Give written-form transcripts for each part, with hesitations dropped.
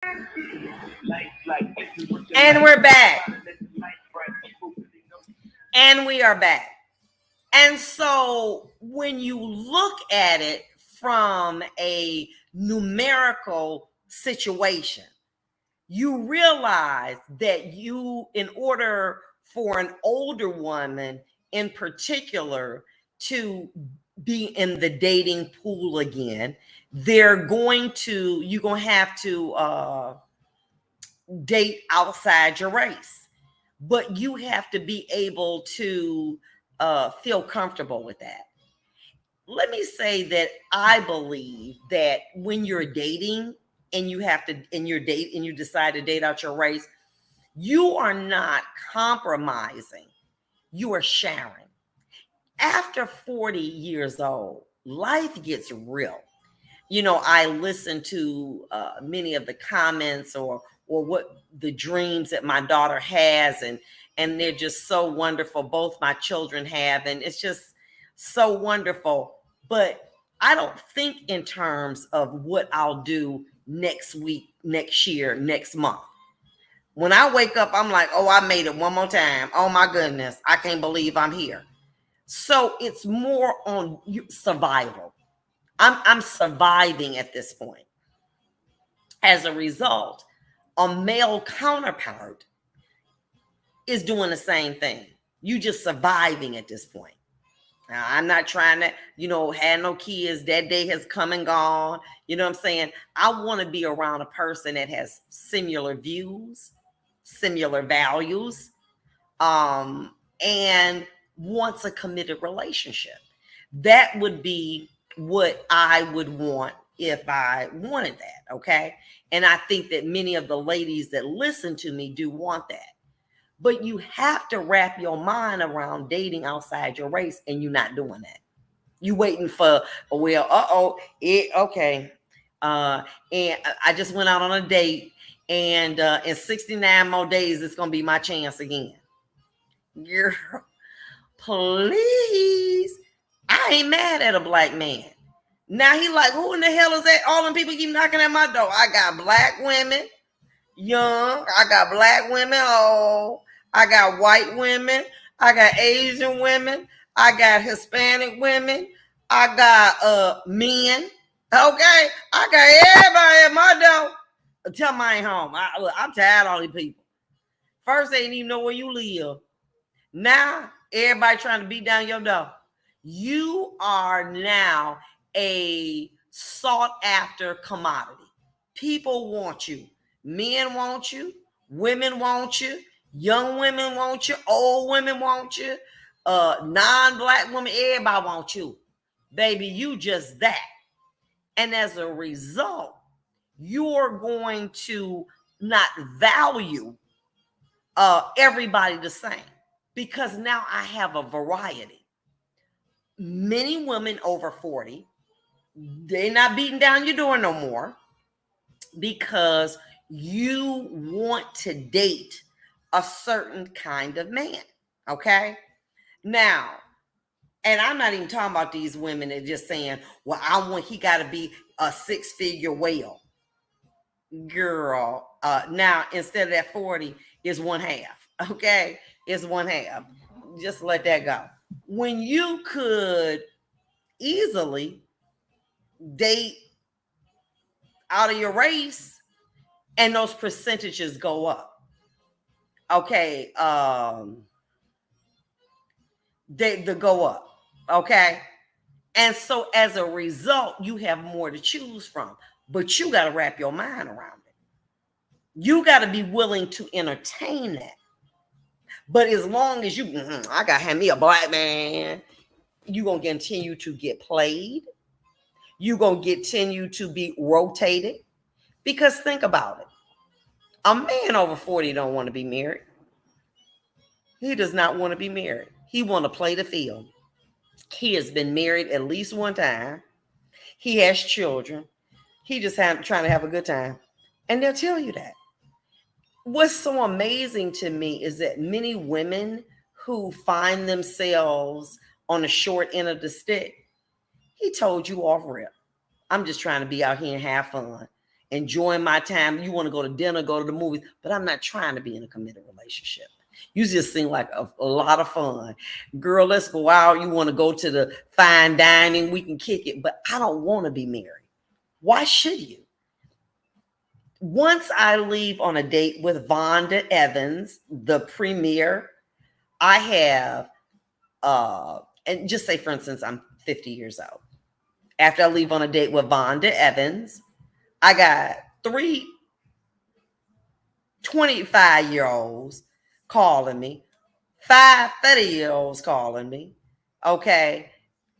And we're back. And we are back. And so when you look at it from a numerical situation, you realize that in order for an older woman in particular to be in the dating pool again, you're going to have to date outside your race, but you have to be able to feel comfortable with that. Let me say that I believe that when you're dating and you decide to date out your race, you are not compromising, you are sharing. After 40 years old, life gets real. I listen to many of the comments or what the dreams that my daughter has, and they're just so wonderful. Both my children have, and it's just so wonderful. But I don't think in terms of what I'll do next week, next year, next month. When I wake up, I'm like, oh, I made it one more time. Oh my goodness, I can't believe I'm here. So it's more on survival. I'm surviving at this point. As a result, a male counterpart is doing the same thing. You just surviving at this point. Now, I'm not trying to, have no kids. That day has come and gone. You know what I'm saying? I want to be around a person that has similar views, similar values, and wants a committed relationship. That would be what I would want if I wanted that. Okay. And I think that many of the ladies that listen to me do want that. But you have to wrap your mind around dating outside your race, and you're not doing that. You waiting for, okay. And I just went out on a date, and in 69 more days, it's gonna be my chance again. Girl, please. I ain't mad at a black man. Now he like, who in the hell is that? All them people keep knocking at my door. I got black women, young. I got black women old. I got white women. I got Asian women. I got Hispanic women. I got men. Okay, I got everybody at my door. Tell me I ain't home. I'm tired of all these people. First, they didn't even know where you live. Now, everybody trying to beat down your door. You are now a sought after commodity. People want you. Men want you. Women want you. Young women want you. Old women want you. Non-black women, everybody wants you. Baby, you just that. And as a result, you're going to not value everybody the same, because now I have a variety. Many women over 40, they're not beating down your door no more because you want to date a certain kind of man. Okay. Now, and I'm not even talking about these women that just saying, well, he got to be a 6-figure whale. Girl, now instead of that 40 is one half. Okay. It's one half. Just let that go. When you could easily date out of your race and those percentages go up. Okay. They go up. Okay. And so as a result, you have more to choose from, but you got to wrap your mind around it. You got to be willing to entertain that. But as long as I got to have me a black man, you're going to continue to get played. You're going to continue to be rotated. Because think about it. A man over 40 don't want to be married. He does not want to be married. He want to play the field. He has been married at least one time. He has children. He just trying to have a good time. And they'll tell you that. What's so amazing to me is that many women who find themselves on the short end of the stick, he told you off rip, I'm just trying to be out here and have fun. enjoying my time. You want to go to dinner, go to the movies, but I'm not trying to be in a committed relationship. You just seem like a lot of fun. Girl, let's go out. You want to go to the fine dining, we can kick it, but I don't want to be married. Why should you? Once I leave on a date with Vonda Evans, the premier, I have, and just say, for instance, I'm 50 years old. After I leave on a date with Vonda Evans, I got 3 25-year-olds calling me, 5 30-year-olds calling me, okay,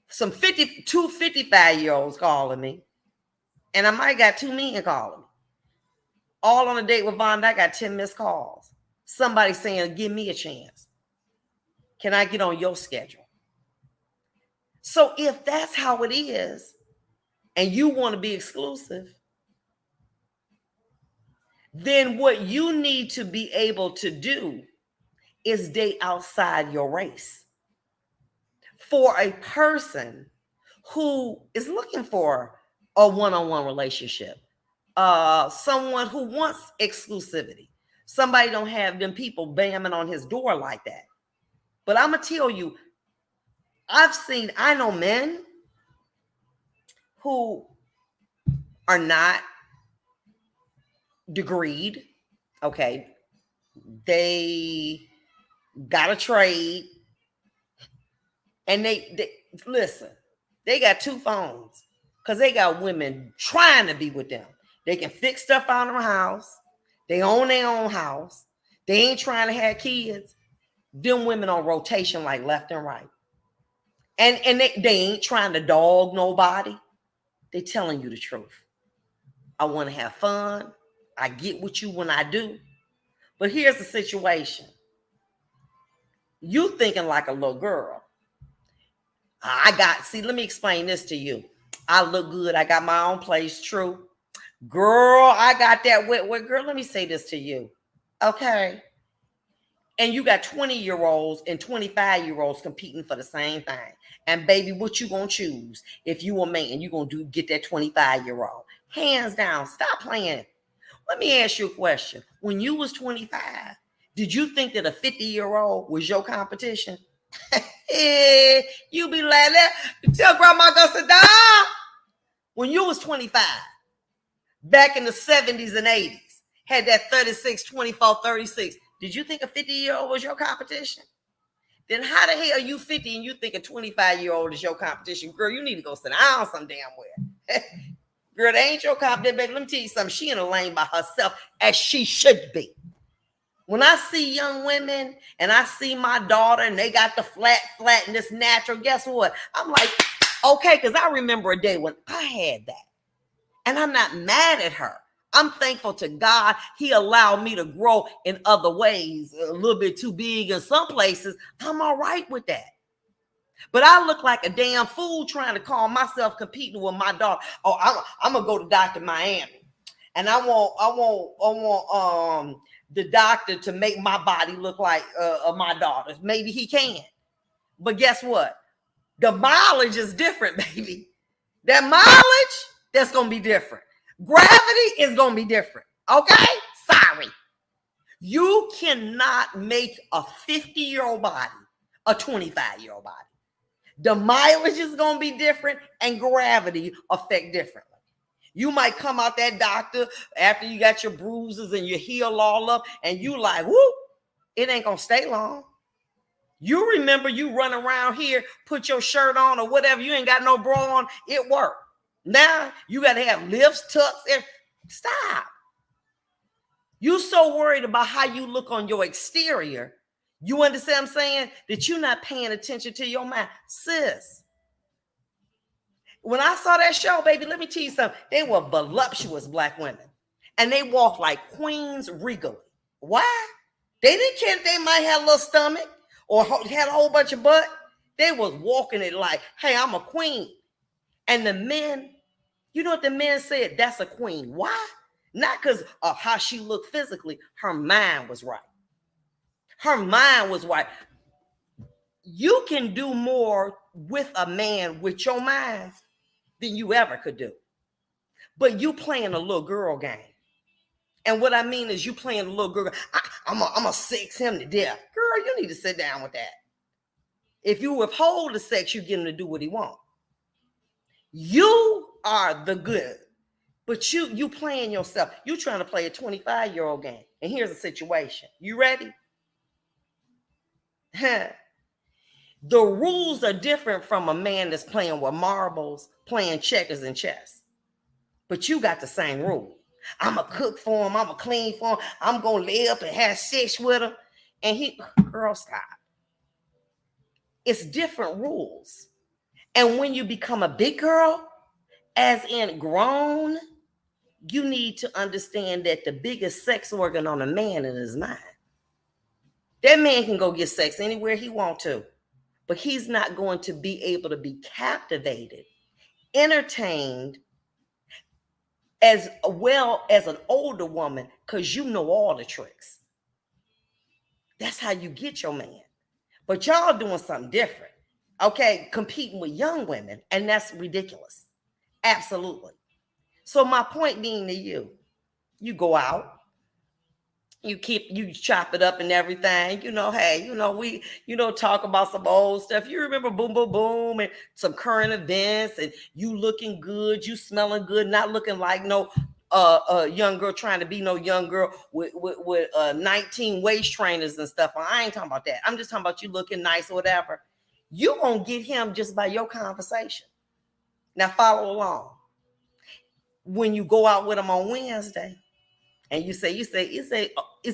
some 55-year-olds calling me, and I might got 2 men calling me. All on a date with Vonda, I got 10 missed calls. Somebody saying, give me a chance. Can I get on your schedule? So if that's how it is, and you want to be exclusive, then what you need to be able to do is date outside your race. For a person who is looking for a one-on-one relationship, someone who wants exclusivity, somebody don't have them people bamming on his door like that. But I'm gonna tell you, I know men who are not degreed, okay, they got a trade, and they listen, they got 2 phones because they got women trying to be with them. They can fix stuff out of the house. They own their own house. They ain't trying to have kids. Them women on rotation like left and right. And they ain't trying to dog nobody. They telling you the truth. I want to have fun. I get with you when I do. But here's the situation. You thinking like a little girl. Let me explain this to you. I look good. I got my own place. True. Girl, I got that wet. Girl, let me say this to you. Okay. And you got 20-year-olds and 25-year-olds competing for the same thing. And baby, what you gonna choose? If you a man, you gonna get that 25-year-old. Hands down, stop playing. Let me ask you a question. When you was 25, did you think that a 50-year-old was your competition? You be like that. Tell grandma go sit down. When you was 25, back in the 70s and 80s, had that 36, 24, 36. Did you think a 50-year-old was your competition? Then how the hell are you 50 and you think a 25-year-old is your competition? Girl, you need to go sit down some damn where. Girl, that ain't your competition, baby. Let me tell you something. She in a lane by herself, as she should be. When I see young women and I see my daughter and they got the flat and this natural, guess what? I'm like, okay, because I remember a day when I had that. And I'm not mad at her. I'm thankful to God he allowed me to grow in other ways, a little bit too big in some places. I'm all right with that. But I look like a damn fool trying to call myself competing with my daughter. Oh, I'm gonna go to Dr. Miami, and I want the doctor to make my body look like my daughter's. Maybe he can, but guess what? The mileage is different, baby. That mileage, that's gonna be different. Gravity is gonna be different. Okay, sorry. You cannot make a 50-year-old body a 25-year-old body. The mileage is going to be different and gravity affect differently. You might come out that doctor after you got your bruises and your heel all up and you like, whoop, it ain't going to stay long. You remember you run around here, put your shirt on or whatever, you ain't got no bra on, it worked. Now you got to have lifts, tucks, and stop. You so worried about how you look on your exterior. You understand what I'm saying? That you're not paying attention to your mind. Sis, when I saw that show, baby, let me tell you something. They were voluptuous black women. And they walked like queens regally. Why? They didn't care if they might have a little stomach or had a whole bunch of butt. They was walking it like, hey, I'm a queen. And the men, you know what the men said? That's a queen. Why? Not because of how she looked physically. Her mind was right. Her mind was right. You can do more with a man with your mind than you ever could do. but you playing a little girl game. And what I mean is you playing a little girl. I'm gonna sex him to death. Girl, you need to sit down with that. If you withhold the sex, you get him to do what he wants. You are the good, but you playing yourself. You trying to play a 25-year-old game. And here's the situation. You ready? The rules are different from a man that's playing with marbles, playing checkers and chess. But you got the same rule. I'm a cook for him. I'm a clean for him. I'm going to lay up and have sex with him. And girl, stop. It's different rules. And when you become a big girl, as in grown, you need to understand that the biggest sex organ on a man is his mind. That man can go get sex anywhere he wants to, but he's not going to be able to be captivated, entertained, as well as an older woman, because you know all the tricks. That's how you get your man. But y'all doing something different. Okay, competing with young women, and that's ridiculous. Absolutely. So my point being to you, you go out, you chop it up and everything, hey, we, talk about some old stuff. You remember boom, boom, boom, and some current events, and you looking good, you smelling good, not looking like no young girl trying to be no young girl with 19 waist trainers and stuff. I ain't talking about that. I'm just talking about you looking nice or whatever. You gonna get him just by your conversation. Now follow along. When you go out with him on Wednesday, and you say,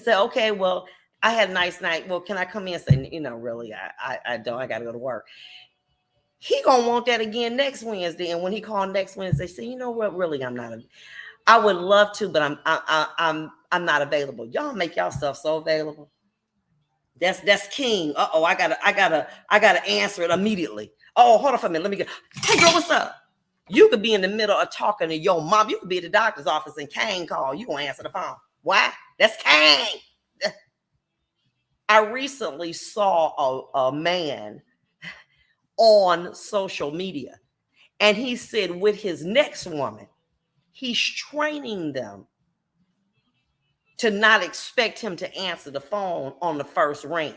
okay, well, I had a nice night. Well, can I come in and say, really, I don't, I got to go to work. He gonna want that again next Wednesday. And when he called next Wednesday, say, you know what, really, I would love to, but I'm not available. Y'all make yourself so available. That's king. I gotta answer it immediately. Oh, hold on for a minute. Let me get, hey girl, what's up? You could be in the middle of talking to your mom. You could be at the doctor's office and Kane call. You gonna answer the phone. Why? That's Kane. I recently saw a man on social media, and he said with his next woman, he's training them to not expect him to answer the phone on the first ring,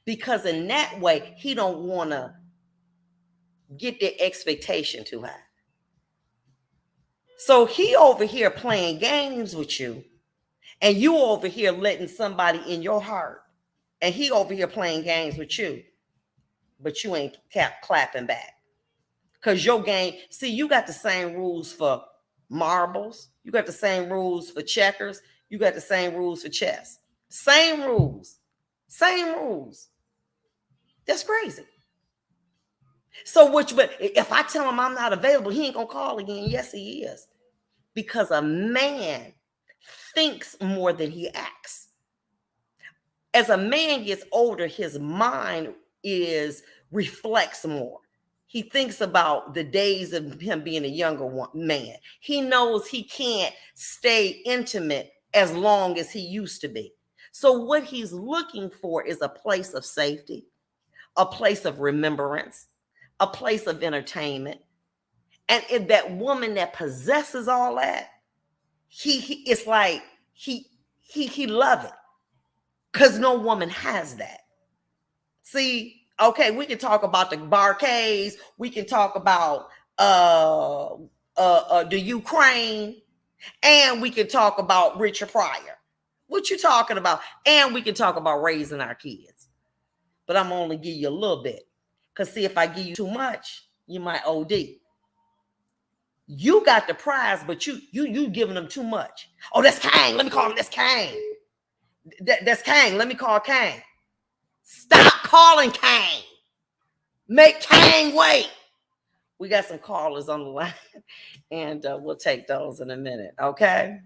because in that way, he don't want to get their expectation too high. So he over here playing games with you, and you over here letting somebody in your heart, and he over here playing games with you, but you ain't clapping back. Because your game, see, you got the same rules for marbles, you got the same rules for checkers, you got the same rules for chess. Same rules. Same rules. That's crazy. So but if I tell him I'm not available, he ain't gonna call again. Yes, he is. Because a man thinks more than he acts. As a man gets older, his mind reflects more. He thinks about the days of him being a younger man. He knows he can't stay intimate as long as he used to be. So what he's looking for is a place of safety, a place of remembrance, a place of entertainment. And if that woman that possesses all that, it's like he love it, because no woman has that. See, okay, we can talk about the barcades, we can talk about the Ukraine, and we can talk about Richard Pryor. What you talking about? And we can talk about raising our kids. But I'm only give you a little bit, because see, if I give you too much, you might OD. You got the prize, but you giving them too much. Oh, that's Kane. Let me call him. That's Kane. That's Kane. Let me call Kane. Stop calling Kane. Make Kane wait. We got some callers on the line, and we'll take those in a minute. Okay.